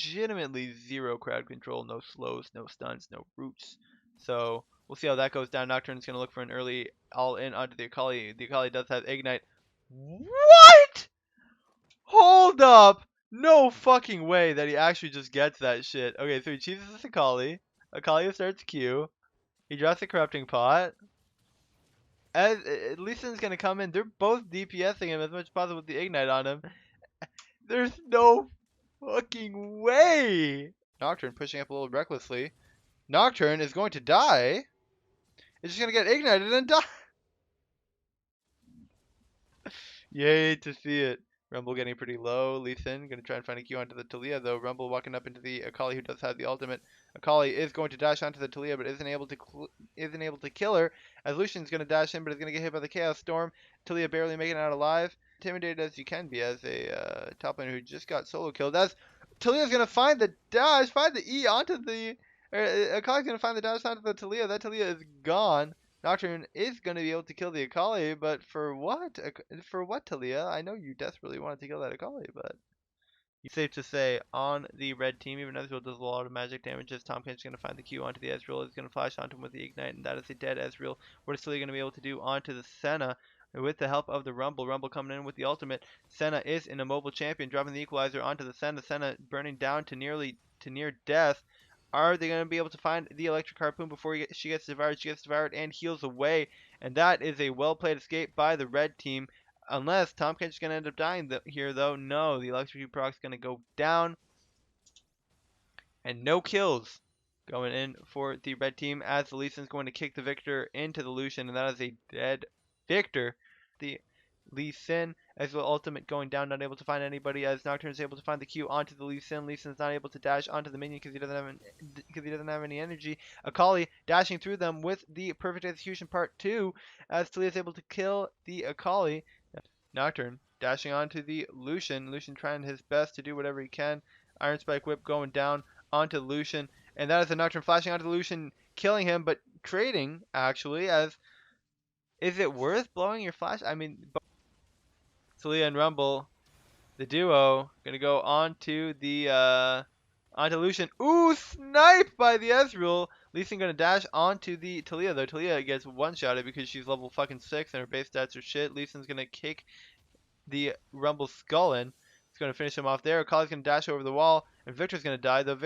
legitimately zero crowd control, no slows, no stuns, no roots. So we'll see how that goes down. Nocturne's going to look for an early all-in onto the Akali. The Akali does have Ignite. What? Hold up! No fucking way that he actually just gets that shit. Okay, so he chooses this Akali. Akali starts Q. He drops the Corrupting Pot. As Lee Sin's gonna come in, they're both DPSing him as much as possible with the Ignite on him. There's no fucking way! Nocturne pushing up a little recklessly. Nocturne is going to die. It's just gonna get ignited and die. Yay to see it. Rumble getting pretty low. Lee Sin gonna try and find a Q onto the Talia though. Rumble walking up into the Akali who does have the ultimate. Akali is going to dash onto the Talia but isn't able to kill her. As Lucian's gonna dash in but is gonna get hit by the Chaos Storm. Talia barely making it out alive. Intimidated as you can be as a top laner who just got solo killed. As Talia's gonna find the dash, find the E onto the. Akali's gonna find the dash onto the Talia. That Talia is gone. Nocturne is going to be able to kill the Akali, but for what? For what, Talia? I know you desperately wanted to kill that Akali, but it's safe to say on the red team, even Ezreal does a lot of magic damage as Tahm Kench is going to find the Q onto the Ezreal. Is going to flash onto him with the Ignite, and that is a dead Ezreal. What is Talia going to be able to do onto the Senna? With the help of the Rumble. Rumble coming in with the ultimate. Senna is an immobile champion, dropping the equalizer onto the Senna. Senna burning down to near death. Are they going to be able to find the electric harpoon before she gets devoured? She gets devoured and heals away. And that is a well-played escape by the red team. Unless Tahm Kench is going to end up dying here, though. No, the electric proc is going to go down. And no kills going in for the red team as the Lee Sin is going to kick the Viktor into the Lucian. And that is a dead Viktor. The Lee Sin as well ultimate going down, not able to find anybody as Nocturne is able to find the Q onto the Lee Sin. Lee Sin's not able to dash onto the minion because he doesn't have any energy. Akali dashing through them with the perfect execution part 2 as Talia is able to kill the Akali. Nocturne dashing onto the Lucian. Lucian trying his best to do whatever he can. Iron Spike Whip going down onto Lucian, and that is a Nocturne flashing onto the Lucian, killing him, but trading actually. As is it worth blowing your flash? I mean, Talia and Rumble, the duo, gonna go onto the onto Lucian. Ooh, snipe by the Ezreal. Lee Sin gonna dash onto the Talia though. Talia gets one-shotted because she's level fucking 6 and her base stats are shit. Lee Sin's gonna kick the Rumble skull in. It's gonna finish him off there. Akali's gonna dash over the wall, and Viktor's gonna die though.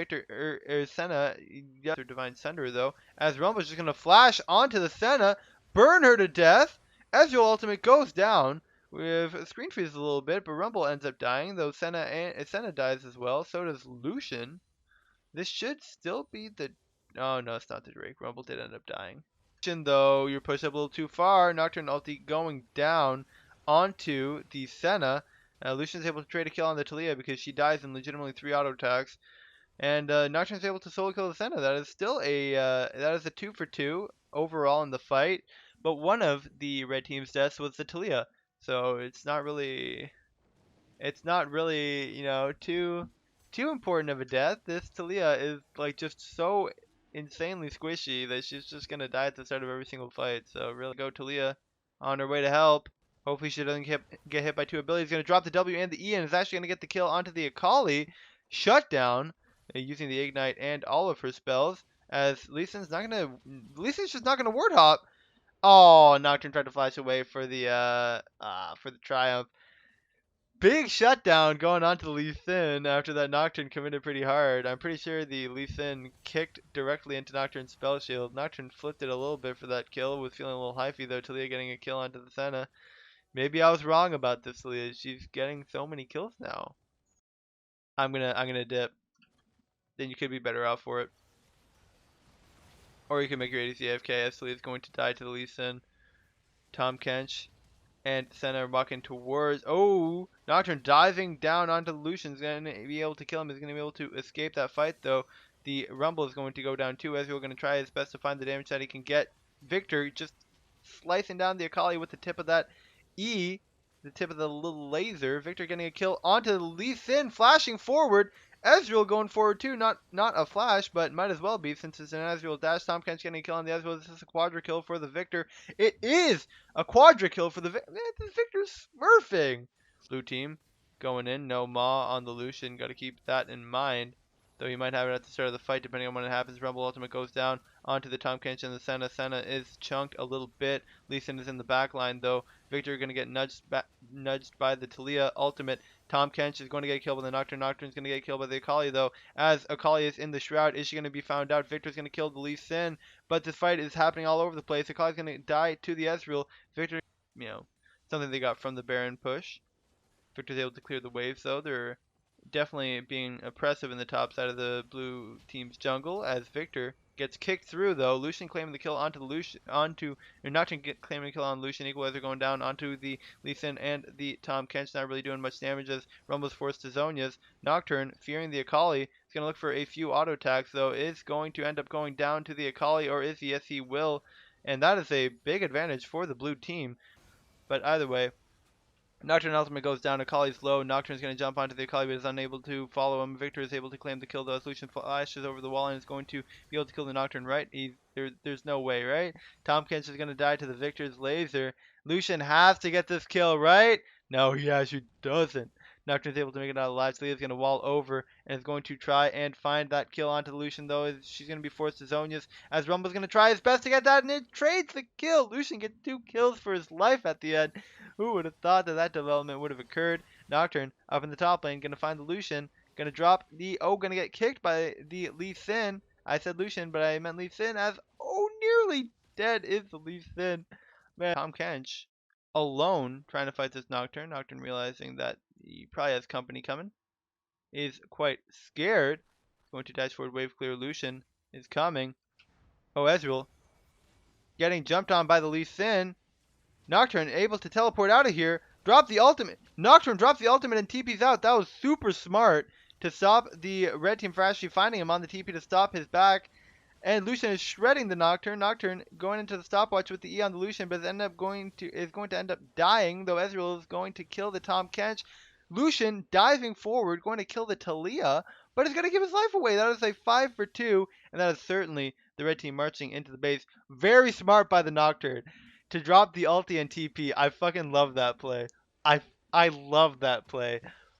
Senna, their Divine Sunder though, as Rumble's just gonna flash onto the Senna, burn her to death. Ezreal ultimate goes down. With screen freeze a little bit, but Rumble ends up dying, though Senna dies as well. So does Lucian. This should still be the. Oh no, it's not the Drake. Rumble did end up dying. Lucian, though, you're pushed up a little too far. Nocturne ulti going down onto the Senna. Lucian's able to trade a kill on the Talia because she dies in legitimately 3 auto attacks. And Nocturne's able to solo kill the Senna. That is still a 2 for 2 overall in the fight. But one of the red team's deaths was the Talia. So it's not really, you know, too important of a death. This Talia is like just so insanely squishy that she's just gonna die at the start of every single fight. So really go Talia on her way to help. Hopefully she doesn't get hit by 2 abilities. Gonna drop the W and the E and is actually gonna get the kill onto the Akali. Shutdown using the Ignite and all of her spells. As Lee Sin's just not gonna ward hop. Oh, Nocturne tried to flash away for the triumph. Big shutdown going on to the Lee Sin after that Nocturne committed pretty hard. I'm pretty sure the Lee Sin kicked directly into Nocturne's spell shield. Nocturne flipped it a little bit for that kill. Was feeling a little hyphy though. Talia getting a kill onto the Senna. Maybe I was wrong about this Talia. She's getting so many kills now. I'm gonna dip. Then you could be better off for it. Or you can make your ADC AFK as Talia is going to die to the Lee Sin. Tahm Kench and Senna walking towards. Oh, Nocturne diving down onto Lucian is going to be able to kill him. Is going to be able to escape that fight though. The Rumble is going to go down too. Ezreal going to try his best to find the damage that he can get. Viktor just slicing down the Akali with the tip of that E, the tip of the little laser. Viktor getting a kill onto Lee Sin, flashing forward. Ezreal going forward too, not a flash, but might as well be since it's an Ezreal dash. Tahm Kench getting a kill on the Ezreal. This is a quadra kill for the Viktor. It is a quadra kill for the Viktor. The Viktor's smurfing. Blue team going in, no Maw on the Lucian. Got to keep that in mind. though he might have it at the start of the fight, depending on when it happens. Rumble ultimate goes down onto the Tom Kench and the Senna. Senna is chunked a little bit. Lee Sin is in the back line, though. Viktor going to get nudged by the Talia ultimate. Tom Kench is going to get killed by the Nocturne. Nocturne's going to get killed by the Akali, though. As Akali is in the Shroud, is she going to be found out? Viktor's going to kill the Lee Sin, but this fight is happening all over the place. Akali's going to die to the Ezreal. Viktor, something they got from the Baron push. Viktor's able to clear the waves, though. They're definitely being oppressive in the top side of the blue team's jungle as Viktor gets kicked through, though. Lucian claiming the kill onto the Lucian, or Nocturne claiming the kill on Lucian. Equalizer going down onto the Lee Sin and the Tom Kench, not really doing much damage as Rumble's forced to Zhonya's. Nocturne, fearing the Akali, is going to look for a few auto attacks, though. Is going to end up going down to the Akali, or is he? Yes, he will. And that is a big advantage for the blue team. But either way, Nocturne ultimate goes down. Akali's low. Nocturne's going to jump onto the Akali, but is unable to follow him. Viktor is able to claim the kill, though. Lucian flashes over the wall and is going to be able to kill the Nocturne, right? There's no way, right? Tom Kench is going to die to the Viktor's laser. Lucian has to get this kill, right? No, he actually doesn't. Nocturne's able to make it out alive. Leah's going to wall over and is going to try and find that kill onto Lucian, though. She's going to be forced to Zhonya's as Rumble's going to try his best to get that, and it trades the kill. Lucian gets 2 kills for his life at the end. Who would have thought that that development would have occurred? Nocturne up in the top lane, going to find the Lucian. Going to drop the... Oh, going to get kicked by the Lee Sin. I said Lucian, but I meant Lee Sin as... Oh, nearly dead is the Lee Sin. Man, Tom Kench alone trying to fight this Nocturne. Nocturne realizing that he probably has company coming. Is quite scared. Going to dash forward, wave clear. Lucian is coming. Oh, Ezreal getting jumped on by the Lee Sin. Nocturne able to teleport out of here. Drop the ultimate. Nocturne drops the ultimate and TP's out. That was super smart to stop the red team from actually finding him on the TP to stop his back. And Lucian is shredding the Nocturne. Nocturne going into the stopwatch with the E on the Lucian, but is going to end up dying, though Ezreal is going to kill the Tom Kench. Lucian diving forward, going to kill the Talia, but is going to give his life away. That is a 5 for 2, and that is certainly the red team marching into the base. Very smart by the Nocturne to drop the ulti and TP. I fucking love that play. I love that play.